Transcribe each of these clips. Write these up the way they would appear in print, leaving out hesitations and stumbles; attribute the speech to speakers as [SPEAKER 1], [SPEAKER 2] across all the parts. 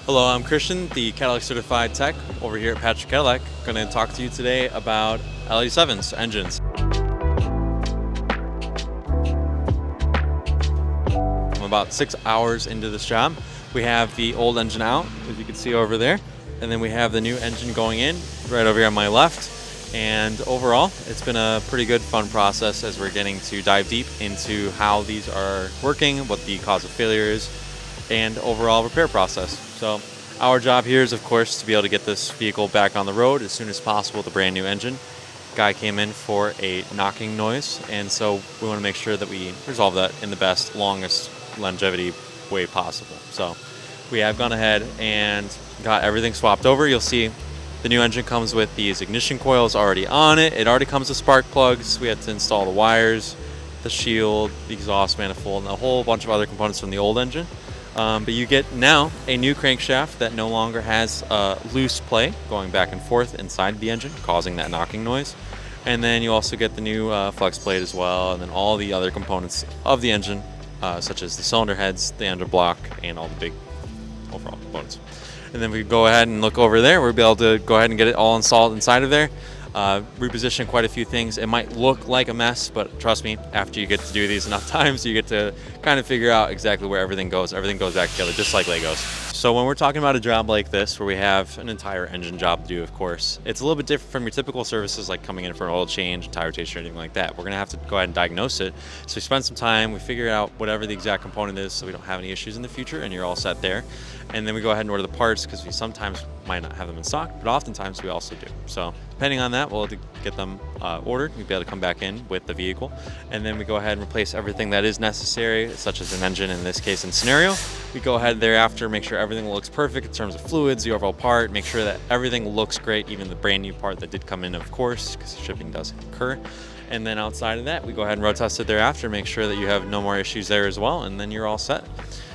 [SPEAKER 1] Hello, I'm Christian, the Cadillac Certified Tech over here at Patrick Cadillac. Going to talk to you today about LE7s engines. I'm about 6 hours into this job. We have the old engine out, as you can see over there, and then we have the new engine going in right over here on my left. And overall, it's been a pretty good, fun process as we're getting to dive deep into how these are working, what the cause of failure is, and overall repair process. So our job here is, of course, to be able to get this vehicle back on the road as soon as possible with a brand new engine. Guy came in for a knocking noise, and so we want to make sure that we resolve that in the best, longest longevity way possible. So we have gone ahead and got everything swapped over. You'll see the new engine comes with these ignition coils already on it. It already comes with spark plugs. We had to install the wires, the shield, the exhaust manifold, and a whole bunch of other components from the old engine. But you get now a new crankshaft that no longer has loose play going back and forth inside the engine, causing that knocking noise. And then you also get the new flex plate as well, and then all the other components of the engine, such as the cylinder heads, the engine block, and all the big overall components. And then we go ahead and look over there. We'll be able to go ahead and get it all installed inside of there. Reposition quite a few things. It might look like a mess, but trust me, after you get to do these enough times, you get to kind of figure out exactly where everything goes. Everything goes back together, just like Legos. So when we're talking about a job like this, where we have an entire engine job to do, of course, it's a little bit different from your typical services like coming in for an oil change, tire rotation, or anything like that. We're going to have to go ahead and diagnose it. So we spend some time, we figure out whatever the exact component is so we don't have any issues in the future, and you're all set there. And then we go ahead and order the parts because we sometimes might not have them in stock, but oftentimes we also do. So depending on that, we'll get them ordered. We'll be able to come back in with the vehicle. And then we go ahead and replace everything that is necessary, such as an engine in this case and scenario. We go ahead thereafter, make sure everything looks perfect in terms of fluids, the overall part, make sure that everything looks great, even the brand new part that did come in, of course, because shipping does occur. And then outside of that, we go ahead and road test it thereafter, make sure that you have no more issues there as well, and then you're all set.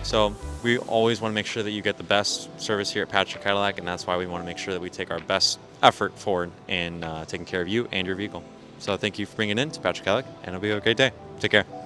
[SPEAKER 1] So we always want to make sure that you get the best service here at Patrick Cadillac, and that's why we want to make sure that we take our best effort forward in taking care of you and your vehicle. So thank you for bringing it in to Patrick Cadillac, and it'll be a great day. Take care.